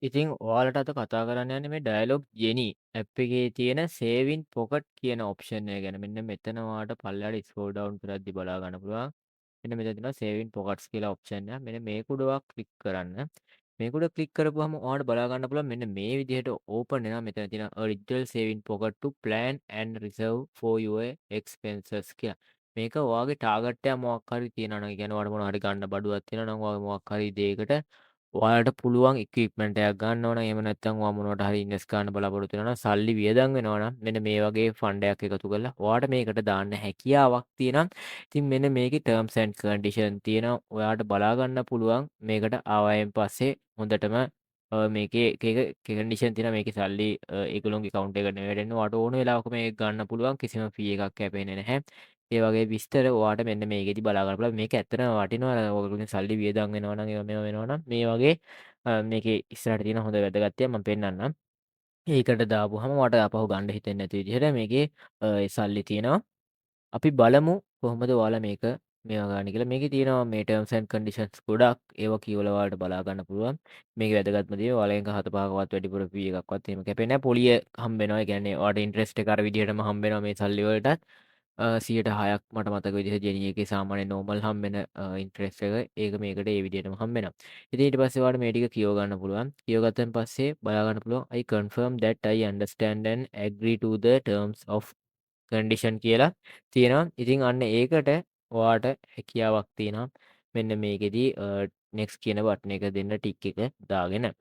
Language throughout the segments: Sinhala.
ඉතින් ඔයාලට අද කතා කරන්න යන්නේ මේ ඩයලොග් ජෙනි ඇප් එකේ තියෙන සේව් ඉන් පොකට් කියන ඔප්ෂන් එක ගැන. මෙන්න මෙතන ඔයාලට පල්ලෙහාට ස්ක්‍රෝල් ඩවුන් කරද්දි බලා ගන්න පුළුවන්. මෙන්න මෙතන තියෙනවා සේව් ඉන් පොකට්ස් කියලා ඔප්ෂන් එක. මෙන්න මේක උඩ ක්ලික් කරන්න. මේක උඩ ක්ලික් කරපුවාම ඔයාලට බලා ගන්න පුළුවන් මෙන්න මේ විදිහට ඕපන් වෙනවා. මෙතන තියෙනවා a digital saving pocket to plan and reserve for your expenses කියලා. මේක ඔයාගේ ටාගට් එක මොකක් හරි තියෙනවා නම්, ඒ කියන්නේ ඔයාලට මොනවා හරි ගන්න බඩුවක් තියෙනවා නම්, ඔයාගේ මොකක් හරි දෙයකට ඔයාලට පුළුවන් ඉක්විප්මන්ට් එකක් ගන්න ඕන. එහෙම නැත්නම් ඔයා මොනවට හරි ඉන්වෙස්ට් කරන්න බලාපොරොත්තු වෙනවා නම්, සල්ලි වියදම් වෙනවා නම්, මෙන්න මේ වගේ ෆන්ඩ් එකක් එකතු කරලා ඔයාට මේකට දාන්න හැකියාවක් තියෙනවා. ඉතින් මෙන්න මේකේ ටර්ම්ස් ඇන්ඩ් කන්ඩිෂන් තියෙනවා. ඔයාට බලා ගන්න පුළුවන් මේකට ආවයින් පස්සේ හොඳටම මේකේ එක එක කන්ඩිෂන් තියෙනවා. මේකේ සල්ලි ඒගොල්ලොන්ගේ account එකට නෙවෙයි වැටෙන්නේ. ඔයාට ඕන වෙලාවක මේක ගන්න පුළුවන්. කිසිම ෆී එකක් කැපෙන්නේ නැහැ. ඒ වගේ විස්තර ඔයාට මෙන්න මේකෙදි බලා ගන්න පුළුවන්. මේක ඇත්තටම වටිනවා. ඔයගොල්ලෝ සල්ලි වියදම් වෙනවා නම්, ඒවා මේවා වෙනවා නම් මේ වගේ මේකේ ඉස්සරහට තියෙන හොඳ වැදගත් ඒවා මම පෙන්නන්නම්. ඒකට දාපුවාම ඔයාට ආපහු ගන්න හිතෙන්නේ නැති විදිහට මේකේ ඒ සල්ලි තියෙනවා. අපි බලමු කොහොමද ඔයාලා මේක මේවා ගන්න කියලා. මේකේ තියෙනවා මේ ටර්ම්ස් ඇන්ඩ් කන්ඩිෂන්ස් ගොඩක්. ඒවා කියවලා ඔයාලට බලා ගන්න පුළුවන්. මේකේ වැදගත්ම දේ ඔයාලගෙන් 7 පහකවත් වැඩිපුර ෆී එකක්වත් එහෙම කැපෙන්නේ නැහැ. පොලිය හම්බ වෙනවා. ඒ කියන්නේ ඔයාලට ඉන්ට්‍රෙස්ට් එක අර විදිහටම හම්බ වෙනවා මේ සල්ලි වලටත්. 106ක් මට මතක විදිහට ජෙනි එකේ සාමාන්‍ය නෝමල් හම්බෙන ඉන්ට්‍රෙස්ට් එක ඒක මේකට ඒ විදිහටම හම්බ වෙනවා. ඉතින් ඊට පස්සේ ඔයාලට මේ ටික කියව ගන්න පුළුවන්. කියව ගත්තන් පස්සේ බලා ගන්න පුළුවන් I confirm that I understand and agree to the terms of condition කියලා තියෙනවා. ඉතින් අන්න ඒකට ඔයාට හැකියාවක් තියෙනවා. මෙන්න මේකෙදි නෙක්ස්ට් කියන බටන් එක දෙන්න ටික් එක දාගෙන.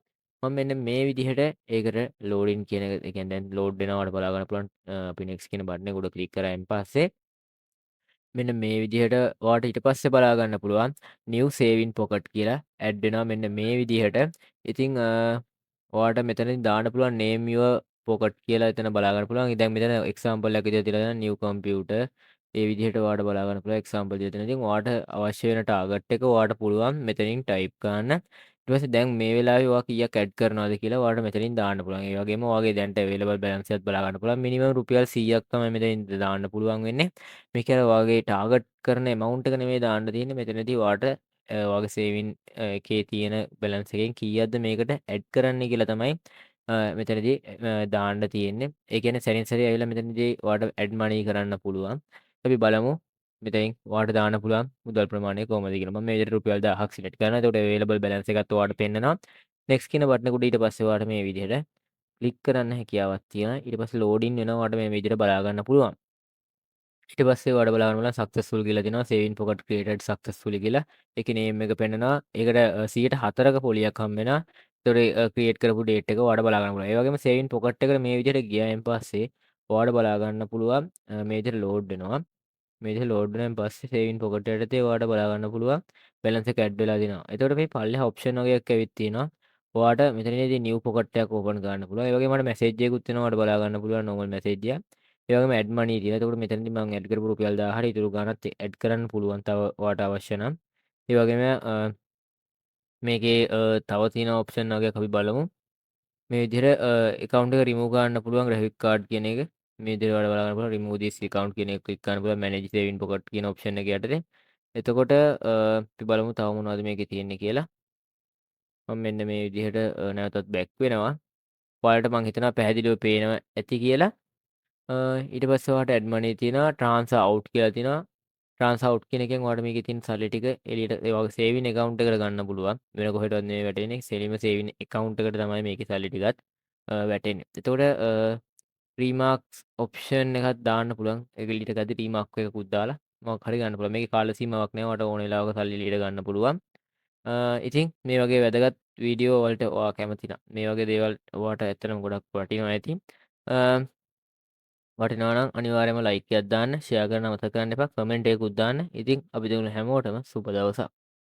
මම මෙන්න මේ විදිහට ඒකට ලෝඩින් කියන එක, ඒ කියන්නේ දැන් ලෝඩ් වෙනවට බලා ගන්න පුළුවන්. අපි නෙක්ස්ට් කියන බටන් එක උඩ ක්ලික් කරායින් පස්සේ මෙන්න මේ විදිහට ඔයාට ඊට පස්සේ බලා ගන්න පුළුවන් new saving pocket කියලා ඇඩ් වෙනවා මෙන්න මේ විදිහට. ඉතින් ඔයාට මෙතනින් දාන්න පුළුවන් name your pocket කියලා එතන බලා ගන්න පුළුවන්. දැන් මෙතන එක්සැම්පල් එකක් විදිහට තියලා new computer. ඒ විදිහට ඔයාට බලා ගන්න පුළුවන් එක්සැම්පල් විදිහට. ඉතින් ඔයාට අවශ්‍ය වෙන ටාගට් එක ඔයාට පුළුවන් මෙතනින් ටයිප් කරන්න. ඊට පස්සේ දැන් මේ වෙලාවේ ඔයා කීයක් ඇඩ් කරනවද කියලා ඔයාට මෙතනින් දාන්න පුළුවන්. ඒ වගේම ඔයාගේ දැන්ට available balance එකත් බලා ගන්න පුළුවන්. මිනිමම් රුපියල් 100ක් තමයි මෙතනින් දාන්න පුළුවන් වෙන්නේ. මේක අර ඔයාගේ ටාගට් කරන amount එක නෙමෙයි දාන්න තියෙන්නේ. මෙතනදී ඔයාට ඔයාගේ සේවින් එකේ තියෙන balance එකෙන් කීයක්ද මේකට ඇඩ් කරන්න කියලා තමයි මෙතනදී දාන්න තියෙන්නේ. ඒ කියන්නේ සැරින් සැරේ ඇවිල්ලා මෙතනදී ඔයාට ඇඩ් money කරන්න පුළුවන්. අපි බලමු මෙතනින් ඔයාට දාන්න පුළුවන් මුදල් ප්‍රමාණය කොහොමද කියලා. මම මේ විදිහට රුපියල් 1000ක් සිලෙක්ට් කරනවා. එතකොට available balance එකත් ඔයාට පෙන්නනවා. next කියන බටන් එක උඩ ඊට පස්සේ ඔයාට මේ විදිහට ක්ලික් කරන්න හැකියාවක් තියෙනවා. ඊට පස්සේ loading වෙනවා. ඔයාට මේ විදිහට බලා ගන්න පුළුවන්. ඊට පස්සේ ඔයාලට බලා ගන්න පුළුවන් සක්සස්ෆුල් කියලා දෙනවා. සේවින් පොකට් ක්‍රියේටඩ් සක්සස්ෆුලි කියලා. ඒකේ නේම් එක පෙන්නනවා. ඒකට 104ක පොලියක් හම්බ වෙනවා. ඒතකොට ක්‍රියේට් කරපු ඩේට් එක ඔයාලට බලා ගන්න පුළුවන්. ඒ වගේම සේවින් පොකට් එකට මේ විදිහට ගියායින් පස්සේ ඔයාලට බලා ගන්න පුළුවන් මේ විදිහට ලෝඩ් වෙනවා. මේ විදිහට ලෝඩ් වුණාන් පස්සේ සේවින් පොකට් යටතේ ඔයාලට බලා ගන්න පුළුවන් බැලන්ස් එක ඇඩ් වෙලා දෙනවා. එතකොට මේ පල්ලෙහා ඔප්ෂන් වගේක් ඇවිත් තියෙනවා. ඔයාට මෙතනදී නිව් පොකට් එකක් ඕපන් කරන්න පුළුවන්. ඒ වගේම මට මැසේජ් එකකුත් එනවා. ඔයාලට බලා ගන්න පුළුවන් නෝමල් මැසේජ් එකක්. ඒ වගේම ඇඩ් මනි තියෙනවා. එතකොට මෙතනදී මම ඇඩ් කරපු රුපියල් 1000 හරි ඉතුරු ගාණක් ඇඩ් කරන්න පුළුවන්. තව ඔයාට අවශ්‍ය නම්. ඒ වගේම මේකේ තව තියෙන ඔප්ෂන් වගේක් අපි බලමු. මේ විදිහට account එක remove කරන්න පුළුවන් graphic card කියන එක. මේ විදිහට ඔයාලා බලා ගන්න පුළුවන් remove this account කියන එක ක්ලික් කරන්න පුළුවන් manage saving pocket කියන ඔප්ෂන් එක යටතේ. එතකොට අපි බලමු තව මොනවද මේකේ තියෙන්නේ කියලා. මම මෙන්න මේ විදිහට නැවතත් back වෙනවා. ඔයාලට මම හිතනවා පැහැදිලිව පේනවා ඇති කියලා. ඊට පස්සේ ඔයාලට add money තියෙනවා, transfer out කියලා තියෙනවා. transfer out කියන එකෙන් ඔයාලට මේකේ තියෙන සල්ලි ටික එළියට ඒ වගේ saving account එකට ගන්න පුළුවන්. වෙන කොහෙටවත් නෙවෙයි වැටෙන්නේ. සෙලිම saving account එකට තමයි මේකේ සල්ලි ටිකත් වැටෙන්නේ. එතකොට රීමාක්ස් ඔප්ෂන් එකක් දාන්න පුළුවන්. ඒක එළියට ගද්දි රීමාක් එකකුත් දාලා මොකක් හරි ගන්න පුළුවන්. මේකේ කාල සීමාවක් නෑ. ඔයාලට ඕන වෙලාවක සල්ලි එළියට ගන්න පුළුවන්. ඉතින් මේ වගේ වැදගත් වීඩියෝ වලට ඔයා කැමති නම් මේ වගේ දේවල් ඔයාට ඇත්තටම ගොඩක් වටිනවා ඇති. වටිනවා නම් අනිවාර්යයෙන්ම ලයික් එකක් දාන්න, ෂෙයා කරන්න අමතක කරන්න එපා, කමෙන්ට් එකකුත් දාන්න. ඉතින් අපි දෙමු හැමෝටම සුබ දවසක්.